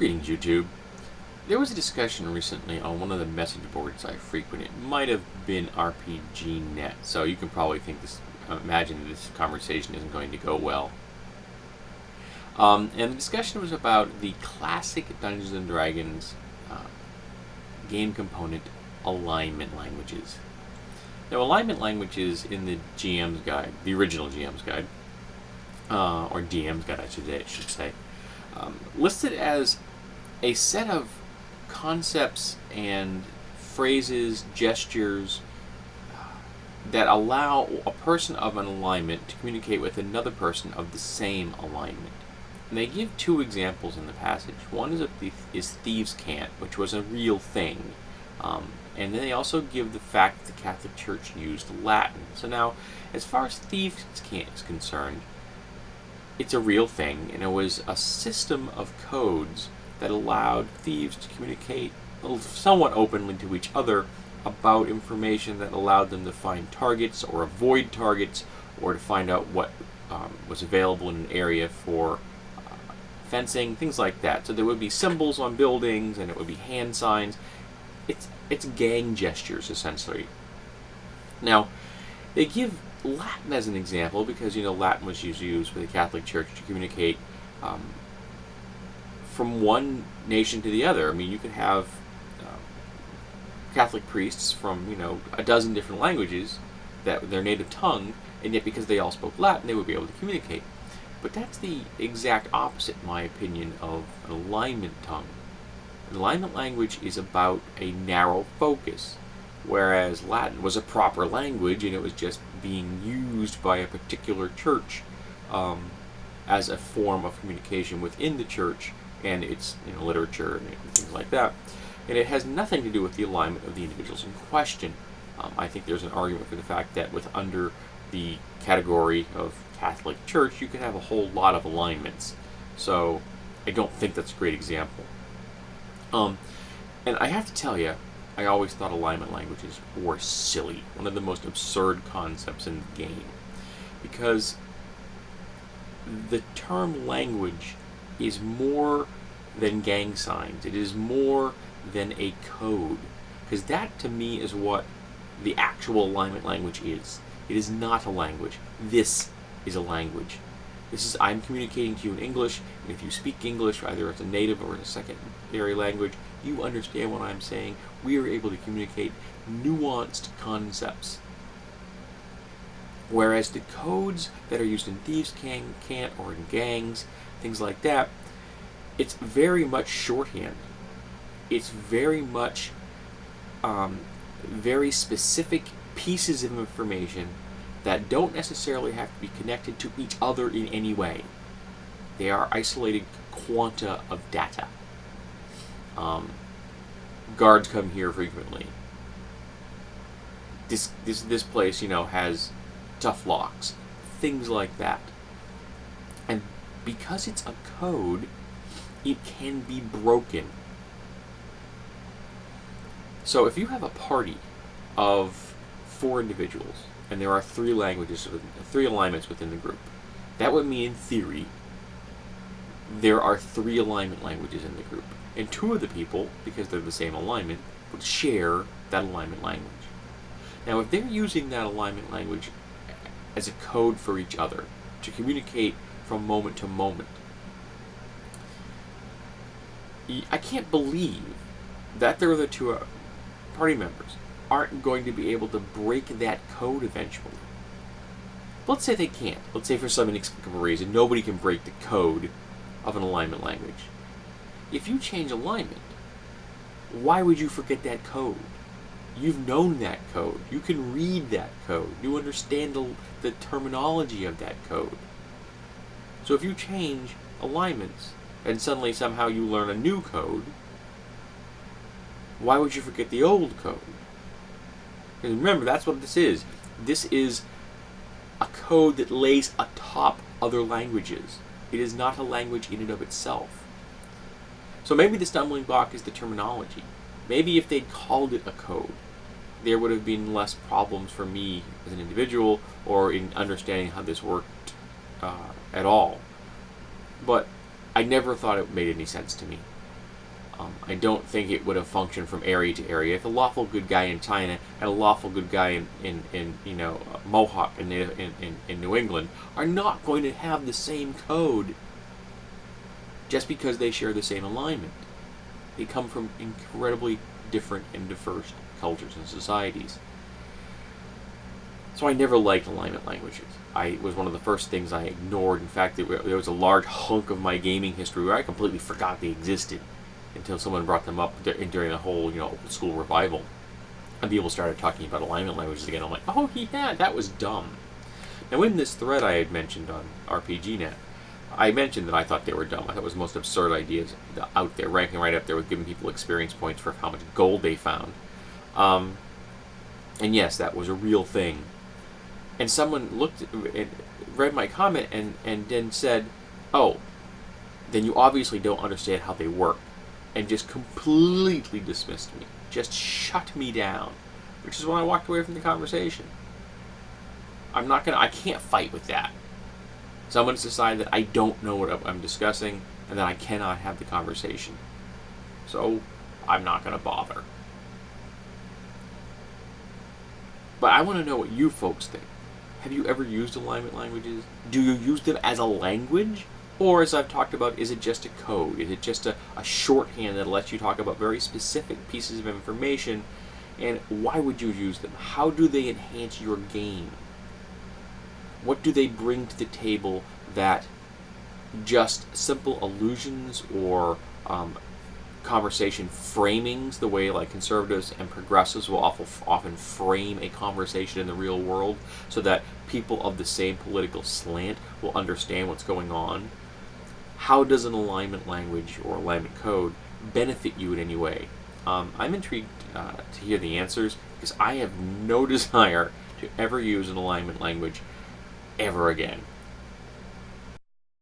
Greetings, YouTube. There was a discussion recently on one of the message boards I frequent. It might have been RPGNet, so you can probably imagine this conversation isn't going to go well. And the discussion was about the classic Dungeons and Dragons game component alignment languages. Now, alignment languages in the GM's guide, the original GM's guide, or DM's guide, I should say, listed as a set of concepts and phrases, gestures that allow a person of an alignment to communicate with another person of the same alignment. And they give two examples in the passage. One is thieves' cant, which was a real thing. And then they also give the fact that the Catholic Church used Latin. So now, as far as thieves' cant is concerned, it's a real thing, and it was a system of codes that allowed thieves to communicate somewhat openly to each other about information that allowed them to find targets or avoid targets, or to find out what was available in an area for fencing, things like that. So there would be symbols on buildings, and it would be hand signs. It's gang gestures, essentially. Now, they give Latin as an example because, Latin was used by the Catholic Church to communicate from one nation to the other. I mean, you could have Catholic priests from, a dozen different languages, that their native tongue, and yet because they all spoke Latin, they would be able to communicate. But that's the exact opposite, in my opinion, of an alignment tongue. An alignment language is about a narrow focus, whereas Latin was a proper language, and it was just being used by a particular church as a form of communication within the church and its literature and things like that. And it has nothing to do with the alignment of the individuals in question. I think there's an argument for the fact that under the category of Catholic Church, you could have a whole lot of alignments. So I don't think that's a great example. And I have to tell you, I always thought alignment languages were silly. One of the most absurd concepts in the game. Because the term language is more than gang signs. It is more than a code. Because that, to me, is what the actual alignment language is. It is not a language. This is a language. I'm communicating to you in English, and if you speak English, either as a native or as a secondary language, you understand what I'm saying. We are able to communicate nuanced concepts. Whereas the codes that are used in thieves' cant or in gangs, things like that, it's very much shorthand. It's very much very specific pieces of information that don't necessarily have to be connected to each other in any way. They are isolated quanta of data. Guards come here frequently. This place, has tough locks. Things like that. And because it's a code, it can be broken. So if you have a party of 4 individuals, and there are 3 alignments within the group, that would mean, in theory, there are 3 alignment languages in the group. And 2 of the people, because they're the same alignment, would share that alignment language. Now, if they're using that alignment language as a code for each other, to communicate from moment to moment, I can't believe that the other 2 party members aren't going to be able to break that code eventually. Let's say they can't. Let's say for some inexplicable reason nobody can break the code of an alignment language. If you change alignment, why would you forget that code? You've known that code. You can read that code. You understand the terminology of that code. So if you change alignments and suddenly somehow you learn a new code, why would you forget the old code? Because remember, that's what this is. This is a code that lays atop other languages. It is not a language in and of itself. So maybe the stumbling block is the terminology. Maybe if they'd called it a code, there would have been less problems for me as an individual or in understanding how this worked at all. But I never thought it made any sense to me. I don't think it would have functioned from area to area. If a lawful good guy in China and a lawful good guy in Mohawk in New England are not going to have the same code just because they share the same alignment. They come from incredibly different and diverse cultures and societies. So I never liked alignment languages. It was one of the first things I ignored. In fact, there was a large hunk of my gaming history where I completely forgot they existed until someone brought them up during the whole, old school revival. And people started talking about alignment languages again. I'm like, oh yeah, that was dumb. Now in this thread I had mentioned on RPGNet, I mentioned that I thought they were dumb. I thought it was the most absurd ideas out there, ranking right up there with giving people experience points for how much gold they found. And yes, that was a real thing. And someone looked and read my comment and then said, oh, then you obviously don't understand how they work. And just completely dismissed me. Just shut me down. Which is when I walked away from the conversation. I can't fight with that. Someone's decided that I don't know what I'm discussing and that I cannot have the conversation. So, I'm not going to bother. But I want to know what you folks think. Have you ever used alignment languages? Do you use them as a language? Or, as I've talked about, is it just a code? Is it just a shorthand that lets you talk about very specific pieces of information? And why would you use them? How do they enhance your game? What do they bring to the table that just simple allusions or conversation framings, the way like conservatives and progressives will often frame a conversation in the real world so that people of the same political slant will understand what's going on? How does an alignment language or alignment code benefit you in any way? I'm intrigued to hear the answers because I have no desire to ever use an alignment language ever again.